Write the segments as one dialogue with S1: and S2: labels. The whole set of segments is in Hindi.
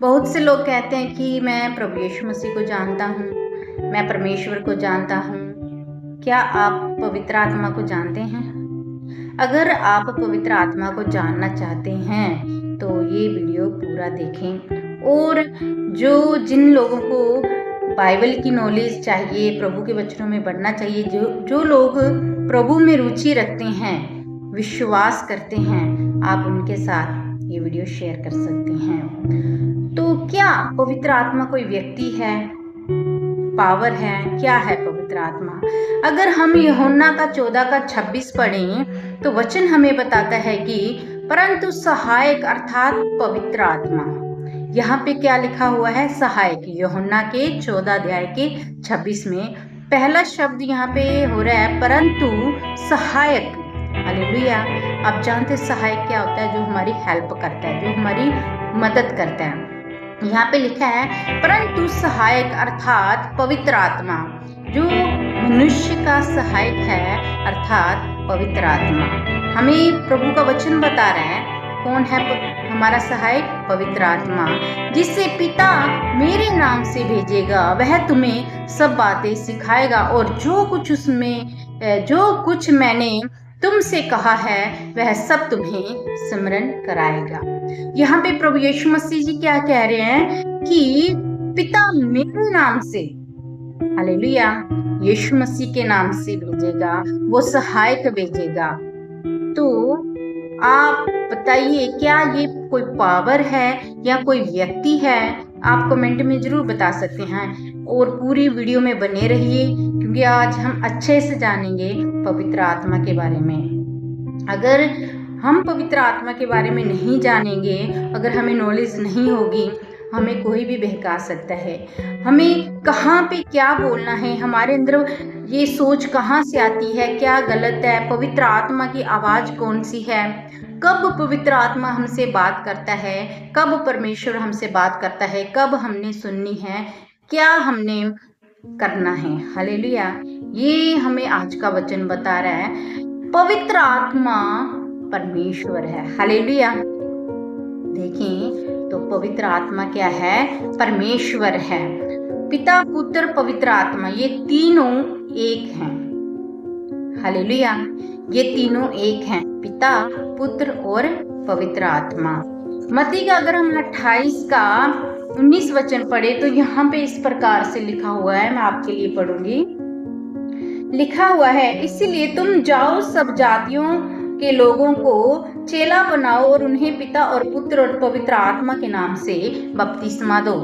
S1: बहुत से लोग कहते हैं कि मैं प्रभु यीशु मसीह को जानता हूँ, मैं परमेश्वर को जानता हूँ। क्या आप पवित्र आत्मा को जानते हैं? अगर आप पवित्र आत्मा को जानना चाहते हैं तो ये वीडियो पूरा देखें। और जिन लोगों को बाइबल की नॉलेज चाहिए, प्रभु के वचनों में बढ़ना चाहिए, जो लोग प्रभु में रुचि रखते हैं, विश्वास करते हैं, आप उनके साथ ये वीडियो शेयर कर सकते हैं। तो क्या पवित्र आत्मा कोई व्यक्ति है, पावर है? क्या है पवित्र आत्मा? अगर हम यूहन्ना का 14:26 पढ़ें तो वचन हमें बताता है कि परंतु सहायक अर्थात पवित्र आत्मा। यहाँ पे क्या लिखा हुआ है? सहायक। यूहन्ना के 14:26 में पहला शब्द यहाँ पे हो रहा है परंतु सहायक। हालेलुया। आप जानते सहायक क्या होता है? जो हमारी हेल्प करता है, जो हमारी मदद करता है। यहाँ पे लिखा है परंतु सहायक अर्थात पवित्र आत्मा, जो मनुष्य का सहायक है अर्थात पवित्र आत्मा। हमें प्रभु का वचन बता रहा है कौन है हमारा सहायक? पवित्र आत्मा, जिससे पिता मेरे नाम से भेजेगा, वह तुम्हें सब बातें सिखाएगा और जो कुछ मैंने तुमसे कहा है वह सब तुम्हें स्मरण कराएगा। यहाँ पे प्रभु यीशु मसीह जी क्या कह रहे हैं कि पिता मेरे नाम से, हालेलुया, यीशु मसीह के नाम से भेजेगा, वो सहायक भेजेगा। तो आप बताइए, क्या ये कोई पावर है या कोई व्यक्ति है? आप कमेंट में जरूर बता सकते हैं और पूरी वीडियो में बने रहिए, क्योंकि आज हम अच्छे से जानेंगे पवित्र आत्मा के बारे में। अगर हम पवित्र आत्मा के बारे में नहीं जानेंगे, अगर हमें नॉलेज नहीं होगी, हमें कोई भी बहका सकता है। हमें कहाँ पे क्या बोलना है, हमारे अंदर ये सोच कहाँ से आती है, क्या गलत है, पवित्र आत्मा की आवाज़ कौन सी है, कब पवित्र आत्मा हमसे बात करता है, कब परमेश्वर हमसे बात करता है, कब हमने सुननी है, क्या हमने करना है। हालेलुया। ये हमें आज का वचन बता रहा है पवित्र आत्मा परमेश्वर है। हालेलुया। देखें तो पवित्र आत्मा क्या है? परमेश्वर है। पिता, पुत्र, पवित्र आत्मा, ये तीनों एक हैं। हालेलुया। ये तीनों एक हैं, पिता, पुत्र और पवित्र आत्मा। मत्ती का अगर हम 28 का 19 वचन पढ़े तो यहाँ पे इस प्रकार से लिखा हुआ है, मैं आपके लिए पढ़ूंगी। लिखा हुआ है, इसीलिए तुम जाओ, सब जातियों के लोगों को चेला बनाओ और उन्हें पिता और पुत्र और पवित्र आत्मा के नाम से बपतिस्मा दो।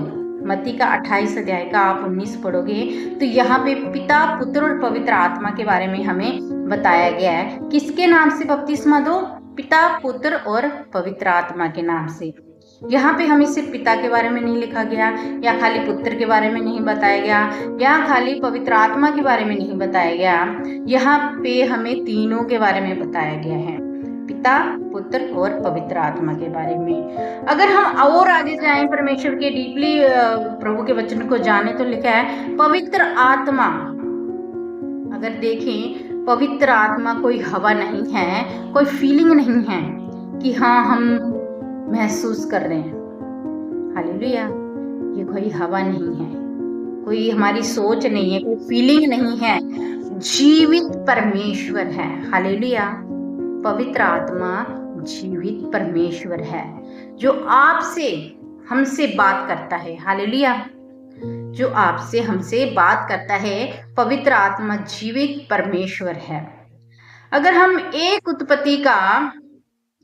S1: मत्ती का 28 अध्याय का आप 19 पढ़ोगे तो यहाँ पे पिता, पुत्र और पवित्र आत्मा के बारे में हमें बताया गया है। किसके नाम से बपतिस्मा दो? पिता, पुत्र और पवित्र आत्मा के नाम से। यहाँ पे हमें सिर्फ पिता के बारे में नहीं लिखा गया, या खाली पुत्र के बारे में नहीं बताया गया, या खाली पवित्र आत्मा के बारे में नहीं बताया गया। यहाँ पे हमें तीनों के बारे में बताया गया है, पिता, पुत्र और पवित्र आत्मा के बारे में। अगर हम और आगे जाएं, परमेश्वर के डीपली प्रभु के वचन को जाने, तो लिखा है पवित्र आत्मा। अगर देखें, पवित्र आत्मा कोई हवा नहीं है, कोई फीलिंग नहीं है कि हाँ हम महसूस कर रहे हैं। हालेलुया। ये कोई हवा नहीं है, कोई हमारी सोच नहीं है, कोई फीलिंग नहीं है, जीवित परमेश्वर है। हालेलुया। पवित्र आत्मा जीवित परमेश्वर है, जो आपसे हमसे बात करता है। हालेलुया। जो आपसे हमसे बात करता है, पवित्र आत्मा जीवित परमेश्वर है। अगर हम एक उत्पत्ति का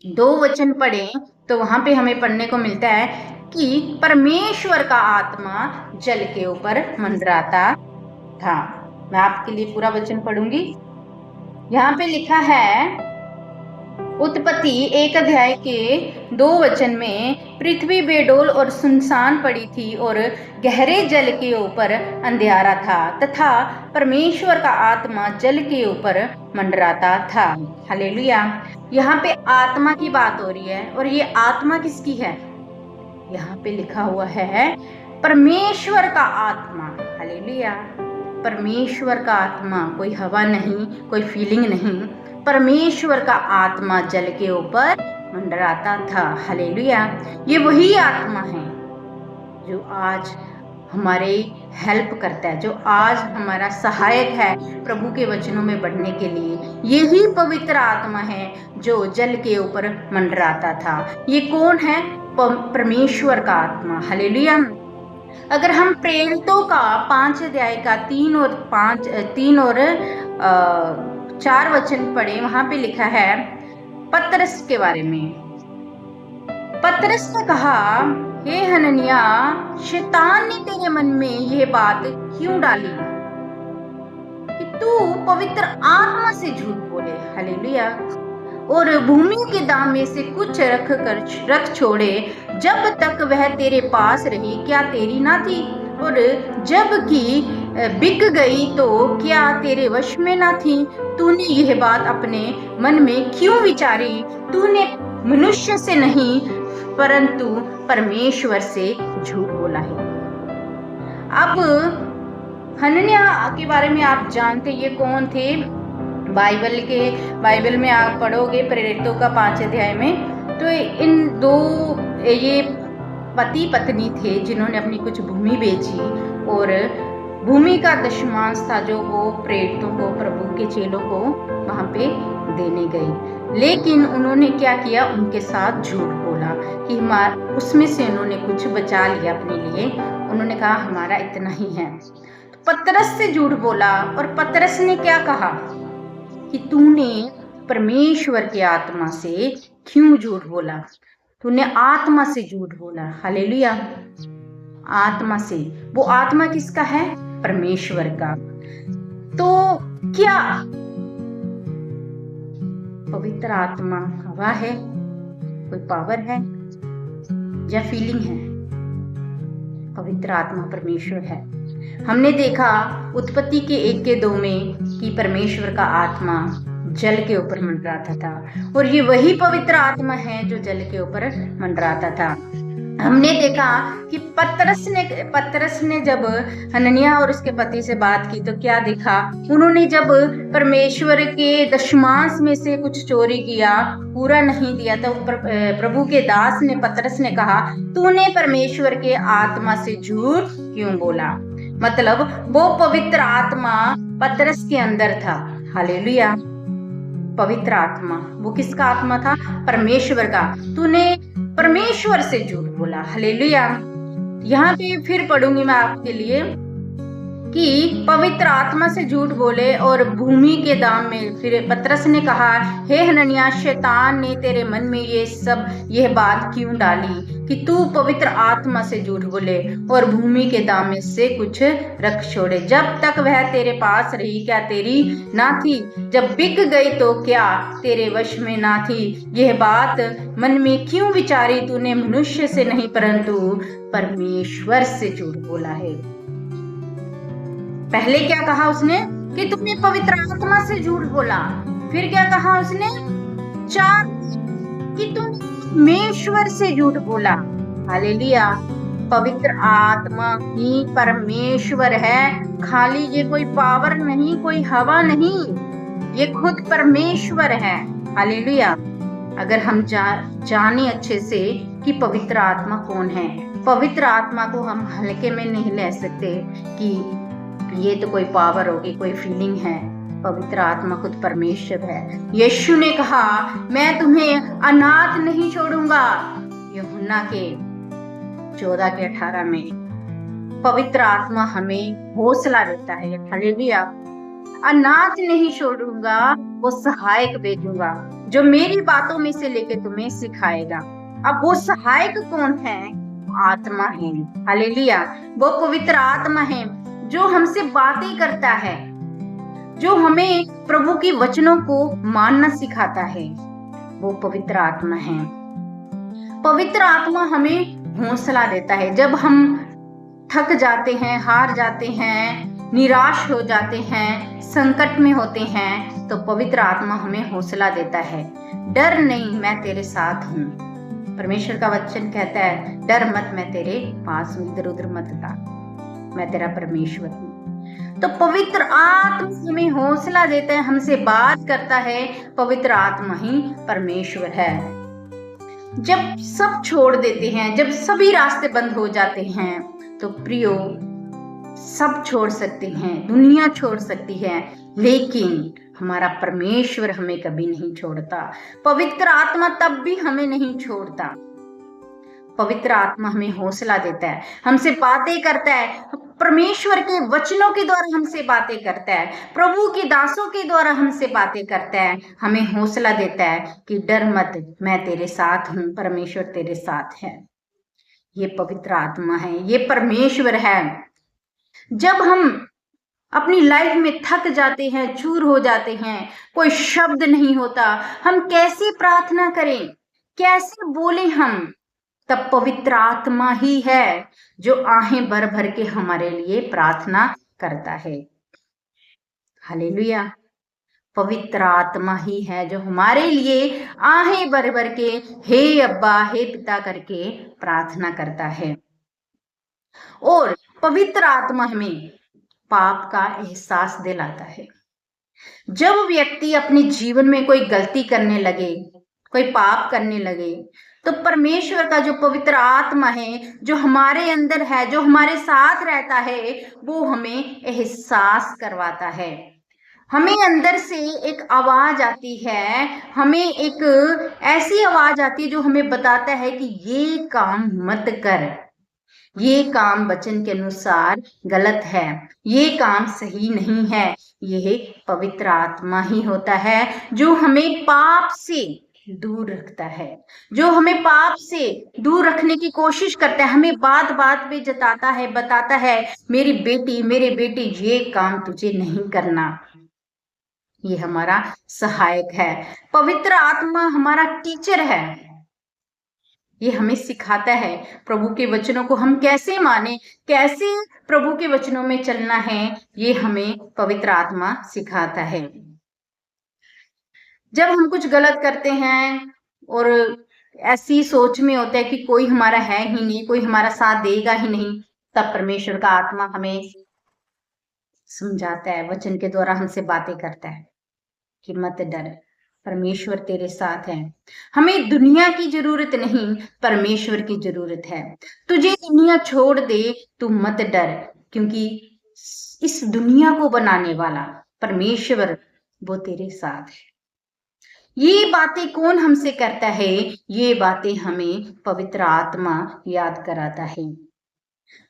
S1: 2 वचन पढ़ें तो वहां पे हमें पढ़ने को मिलता है कि परमेश्वर का आत्मा जल के ऊपर मंडराता था। मैं आपके लिए पूरा वचन पढ़ूंगी। यहाँ पे लिखा है, उत्पत्ति 1 अध्याय के 2 वचन में, पृथ्वी बेडोल और सुनसान पड़ी थी और गहरे जल के ऊपर अंधियारा था, तथा परमेश्वर का आत्मा जल के ऊपर मंडराता था। हालेलुया। यहाँ पे आत्मा की बात हो रही है, और ये आत्मा किसकी है? यहाँ पे लिखा हुआ है परमेश्वर का आत्मा। हालेलुया। परमेश्वर का आत्मा, कोई हवा नहीं, कोई फीलिंग नहीं, परमेश्वर का आत्मा जल के ऊपर मंडराता था। हालेलुया। ये वही आत्मा है जो आज हमारे हेल्प करता है, जो आज हमारा सहायक है प्रभु के वचनों में बढ़ने के लिए। यही पवित्र आत्मा है जो जल के ऊपर मंडराता था। ये कौन है? परमेश्वर का आत्मा। हालेलुया। अगर हम प्रेरितों का 5 अध्याय का 3 और 4 वचन पढ़े, वहां पे लिखा है पतरस के बारे में। पतरस ने कहा, हे हनन्या, शैतान ने तेरे मन में यह बात क्यों डाली कि तू पवित्र आत्मा से झूठ बोले? हालेलुया। और भूमि के दाम में से कुछ रख छोड़े, जब तक वह तेरे पास रही क्या तेरी ना थी? और जब कि बिक गई तो क्या तेरे वश में ना थी? तूने यह बात अपने मन में क्यों विचारी? तूने मनुष्य से नहीं परंतु परमेश्वर से झूठ बोला है। अब हनन्या के बारे में आप जानते, ये कौन थे? बाइबल में आप पढ़ोगे प्रेरितों का 5 अध्याय में, तो इन दो ये पति पत्नी थे जिन्होंने अपनी कुछ भूमि बेची और भूमि का दशमांश था जो वो प्रेरितों को, प्रभु के चेलों को वहां पे देने गए। लेकिन उन्होंने क्या किया? उनके साथ झूठ बोला कि उसमें से उन्होंने कुछ बचा लिया अपने लिए। उन्होंने कहा हमारा इतना ही है। तो पतरस से झूठ बोला और पतरस ने क्या कहा कि तूने परमेश्वर के आत्मा से क्यों झूठ बोला? तूने आत्मा से झूठ बोला। हालेलुया। आत्मा से। वो आत्मा किसका है? परमेश्वर का। तो क्या पवित्र आत्मा हवा है, कोई पावर है या फीलिंग है? पवित्र आत्मा परमेश्वर है। हमने देखा उत्पत्ति के 1 के 2 में कि परमेश्वर का आत्मा जल के ऊपर मंडराता था और ये वही पवित्र आत्मा है जो जल के ऊपर मंडराता था। हमने देखा कि पतरस ने जब हनन्या और उसके पति से बात की तो क्या देखा? उन्होंने जब परमेश्वर के दशमांश में से कुछ चोरी किया, पूरा नहीं दिया, तो प्रभु के दास ने, पतरस ने कहा तूने परमेश्वर के आत्मा से झूठ क्यों बोला? मतलब वो पवित्र आत्मा पतरस के अंदर था। हालेलुया। पवित्र आत्मा, वो किसका आत्मा था? परमेश्वर का। तूने परमेश्वर से झूठ बोला। हालेलुया। यहाँ पे फिर पढ़ूंगी मैं आपके लिए कि पवित्र आत्मा से झूठ बोले और भूमि के दाम में। फिर पतरस ने कहा, हे हनन्या, शैतान ने तेरे मन में यह बात क्यों डाली कि तू पवित्र आत्मा से झूठ बोले और भूमि के दाम में से कुछ रख छोड़े? जब तक वह तेरे पास रही क्या तेरी ना थी? जब बिक गई तो क्या तेरे वश में ना थी? यह बात मन में क्यों विचारी? तूने मनुष्य से नहीं परंतु परमेश्वर से झूठ बोला है। पहले क्या कहा उसने? कि तुमने पवित्र आत्मा से झूठ बोला। फिर क्या कहा उसने? 4 कि तुम परमेश्वर से झूठ बोला। हालेलुया। पवित्र आत्मा ही परमेश्वर है। खाली ये कोई पावर नहीं, कोई हवा नहीं, ये खुद परमेश्वर है। हालेलुया। अगर हम जाने अच्छे से कि पवित्र आत्मा कौन है, पवित्र आत्मा को हम हल्के में नहीं ले सकते कि ये तो कोई पावर होगी, कोई फीलिंग है। पवित्र आत्मा खुद परमेश्वर है। यीशु ने कहा, मैं तुम्हें अनाथ नहीं छोड़ूंगा। यूहन्ना के 14 के 18 में पवित्र आत्मा हमें हौसला देता है। हालेलुया। अनाथ नहीं छोड़ूंगा, वो सहायक भेजूंगा जो मेरी बातों में से लेके तुम्हें सिखाएगा। अब वो सहायक कौन है? आत्मा है। हालेलुया। वो पवित्र आत्मा है जो हमसे बातें करता है, जो हमें प्रभु की वचनों को मानना सिखाता है। वो पवित्र आत्मा है। पवित्र आत्मा हमें हौसला देता है। जब हम थक जाते हैं, हार जाते हैं, निराश हो जाते हैं, संकट में होते हैं, तो पवित्र आत्मा हमें हौसला देता है। डर नहीं, मैं तेरे साथ हूँ। परमेश्वर का वचन कहता है, डर मत, मैं तेरे पास हूँ, इधर उधर मत ताक, मैं तेरा परमेश्वर हूँ। तो पवित्र आत्मा हमें हौसला देता है, हमसे बात करता है। पवित्र आत्मा ही परमेश्वर है। जब सब छोड़ देते हैं, जब सभी रास्ते बंद हो जाते हैं, तो प्रियो सब छोड़ सकते हैं, दुनिया छोड़ सकती है, लेकिन हमारा परमेश्वर हमें कभी नहीं छोड़ता। पवित्र आत्मा तब भी हमें नहीं छोड़ता। पवित्र आत्मा हमें हौसला देता है, हमसे बातें करता है, परमेश्वर के वचनों के द्वारा हमसे बातें करता है, प्रभु के दासों के द्वारा हमसे बातें करता है, हमें हौसला देता है कि डर मत, मैं तेरे साथ हूं, परमेश्वर तेरे साथ है। ये पवित्र आत्मा है, ये परमेश्वर है। जब हम अपनी लाइफ में थक जाते हैं, चूर हो जाते हैं, कोई शब्द नहीं होता, हम कैसे प्रार्थना करें, कैसे बोले हम, तब पवित्र आत्मा ही है जो आहें भर भर के हमारे लिए प्रार्थना करता है। हालेलुया। पवित्र आत्मा ही है जो हमारे लिए आहें भर भर के हे अब्बा, हे पिता करके प्रार्थना करता है। और पवित्र आत्मा हमें पाप का एहसास दिलाता है। जब व्यक्ति अपने जीवन में कोई गलती करने लगे, कोई पाप करने लगे, तो परमेश्वर का जो पवित्र आत्मा है, जो हमारे अंदर है, जो हमारे साथ रहता है, वो हमें एहसास करवाता है। हमें अंदर से एक आवाज आती है, हमें एक ऐसी आवाज आती है जो हमें बताता है कि ये काम मत कर, ये काम वचन के अनुसार गलत है, ये काम सही नहीं है। यह पवित्र आत्मा ही होता है जो हमें पाप से दूर रखता है, जो हमें पाप से दूर रखने की कोशिश करता है, हमें बात बात पे जताता है, बताता है, मेरी बेटी, मेरे बेटे, ये काम तुझे नहीं करना। ये हमारा सहायक है। पवित्र आत्मा हमारा टीचर है। ये हमें सिखाता है प्रभु के वचनों को हम कैसे माने, कैसे प्रभु के वचनों में चलना है, ये हमें पवित्र आत्मा सिखाता है। जब हम कुछ गलत करते हैं और ऐसी सोच में होता है कि कोई हमारा है ही नहीं, कोई हमारा साथ देगा ही नहीं, तब परमेश्वर का आत्मा हमें समझाता है, वचन के द्वारा हमसे बातें करता है कि मत डर, परमेश्वर तेरे साथ है। हमें दुनिया की जरूरत नहीं, परमेश्वर की जरूरत है। तुझे दुनिया छोड़ दे, तू मत डर, क्योंकि इस दुनिया को बनाने वाला परमेश्वर वो तेरे साथ है। ये बातें कौन हमसे करता है? ये बातें हमें पवित्र आत्मा याद कराता है।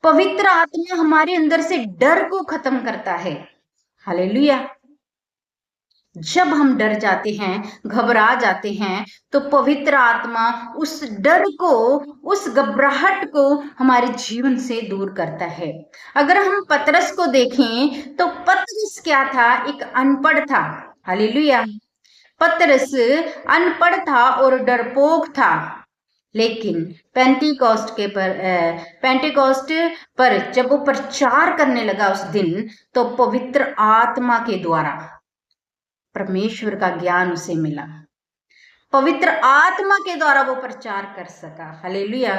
S1: पवित्र आत्मा हमारे अंदर से डर को खत्म करता है। हालेलुया। जब हम डर जाते हैं, घबरा जाते हैं, तो पवित्र आत्मा उस डर को, उस घबराहट को हमारे जीवन से दूर करता है। अगर हम पतरस को देखें तो पतरस क्या था? एक अनपढ़ था। हालेलुया। पतरस अनपढ़ था और डरपोक था, लेकिन पेंटिकॉस्ट पर जब वो प्रचार करने लगा उस दिन, तो पवित्र आत्मा के द्वारा परमेश्वर का ज्ञान उसे मिला। पवित्र आत्मा के द्वारा वो प्रचार कर सका। हालेलुया।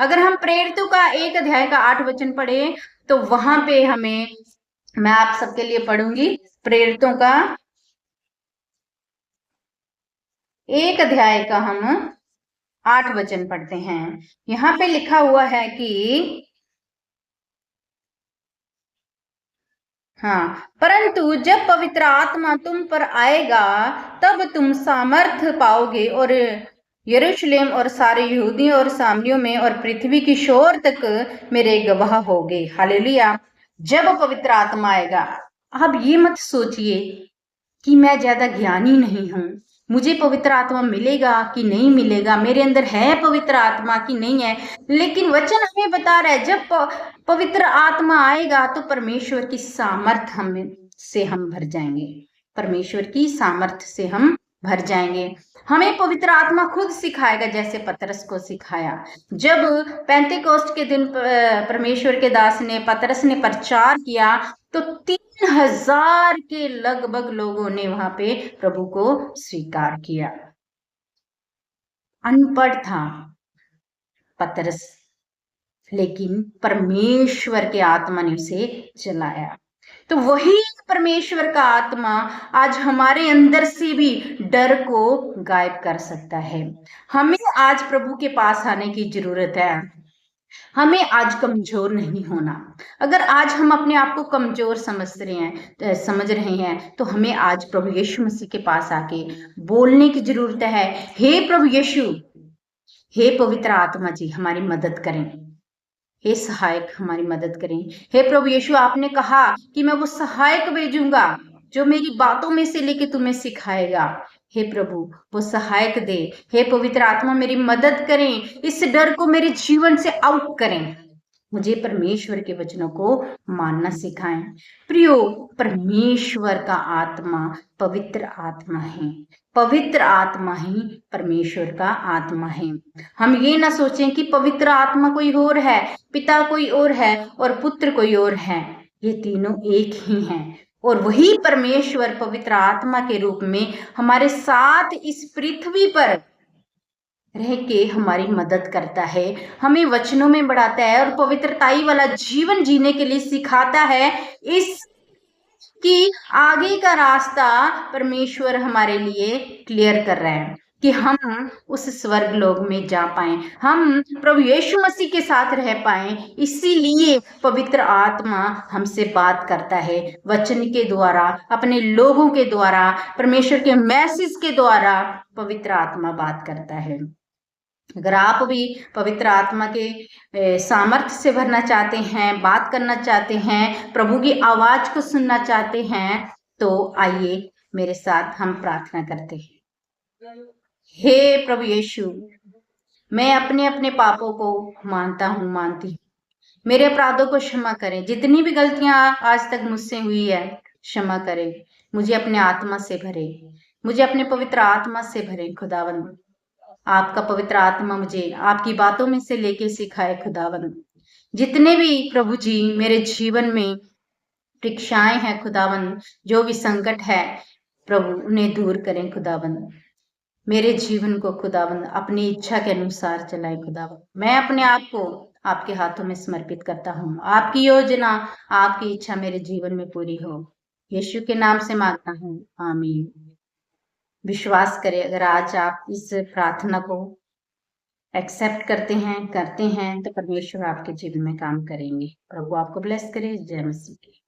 S1: अगर हम प्रेरितों का 1 अध्याय का 8 वचन पढ़े तो वहां पे हमें, मैं आप सबके लिए पढ़ूंगी, प्रेरितों का 1 अध्याय का हम 8 वचन पढ़ते हैं। यहाँ पे लिखा हुआ है कि परंतु जब पवित्र आत्मा तुम पर आएगा, तब तुम सामर्थ्य पाओगे और यरूशलेम और सारे यहूदियों और सामरियों में और पृथ्वी की शोर तक मेरे गवाह होगे। हालेलुया। जब पवित्र आत्मा आएगा, अब ये मत सोचिए कि मैं ज्यादा ज्ञानी नहीं हूं, मुझे पवित्र आत्मा मिलेगा कि नहीं मिलेगा, मेरे अंदर है पवित्र आत्मा कि नहीं है। लेकिन वचन हमें बता रहा है, जब पवित्र आत्मा आएगा तो परमेश्वर की सामर्थ हम भर जाएंगे। परमेश्वर की सामर्थ से हम भर जाएंगे। हमें पवित्र आत्मा खुद सिखाएगा, जैसे पतरस को सिखाया। जब पेंटेकोस्ट के दिन परमेश्वर के दास ने, पतरस ने प्रचार किया, तो 3000 के लगभग लोगों ने वहां पे प्रभु को स्वीकार किया। अनपढ़ था पतरस, लेकिन परमेश्वर के आत्मा ने उसे चलाया। तो वही परमेश्वर का आत्मा आज हमारे अंदर से भी डर को गायब कर सकता है। हमें आज प्रभु के पास आने की जरूरत है। हमें आज कमजोर नहीं होना। अगर आज हम अपने आप को कमजोर समझ रहे हैं तो हमें आज प्रभु यीशु मसीह के पास आके बोलने की जरूरत है, हे प्रभु यीशु, हे पवित्र आत्मा जी हमारी मदद करें, हे सहायक हमारी मदद करें। हे प्रभु यीशु, आपने कहा कि मैं वो सहायक भेजूंगा जो मेरी बातों में से लेके तुम्हें सिखाएगा। हे प्रभु वो सहायक दे। हे पवित्र आत्मा मेरी मदद करें, इस डर को मेरे जीवन से आउट करें, मुझे परमेश्वर के वचनों को मानना सिखाएं। प्रियो, परमेश्वर का आत्मा पवित्र आत्मा है। पवित्र आत्मा ही परमेश्वर का आत्मा है। हम ये ना सोचें कि पवित्र आत्मा कोई और है, पिता कोई और है और पुत्र कोई और है। ये तीनों एक ही हैं और वही परमेश्वर पवित्र आत्मा के रूप में हमारे साथ इस पृथ्वी पर रह के हमारी मदद करता है, हमें वचनों में बढ़ाता है और पवित्रताई वाला जीवन जीने के लिए सिखाता है। इस कि आगे का रास्ता परमेश्वर हमारे लिए क्लियर कर रहा है कि हम उस स्वर्ग लोक में जा पाए, हम प्रभु यीशु मसीह के साथ रह पाए। इसीलिए पवित्र आत्मा हमसे बात करता है, वचन के द्वारा, अपने लोगों के द्वारा, परमेश्वर के मैसेज के द्वारा पवित्र आत्मा बात करता है। अगर आप भी पवित्र आत्मा के सामर्थ्य से भरना चाहते हैं, बात करना चाहते हैं, प्रभु की आवाज को सुनना चाहते हैं, तो आइए मेरे साथ हम प्रार्थना करते हैं। हे प्रभु यीशु, मैं अपने अपने पापों को मानता हूँ, मानती हूँ। मेरे अपराधों को क्षमा करें, जितनी भी गलतियां आज तक मुझसे हुई है क्षमा करें। मुझे अपने आत्मा से भरे, मुझे अपने पवित्र आत्मा से भरे खुदावंद। आपका पवित्र आत्मा मुझे आपकी बातों में से लेके सिखाए खुदावंद। जितने भी प्रभु जी मेरे जीवन में परीक्षाएं हैं खुदावंद, जो भी संकट है प्रभु उन्हें दूर करें खुदावंद। मेरे जीवन को खुदावंद अपनी इच्छा के अनुसार चलाए खुदावंद। मैं अपने आप को आपके हाथों में समर्पित करता हूँ। आपकी योजना, आपकी इच्छा मेरे जीवन में पूरी हो, यीशु के नाम से मांगता हूँ, आमीन। विश्वास करें, अगर आज आप इस प्रार्थना को एक्सेप्ट करते हैं तो परमेश्वर आपके जीवन में काम करेंगे। प्रभु आपको ब्लेस करे। जय मसीह की।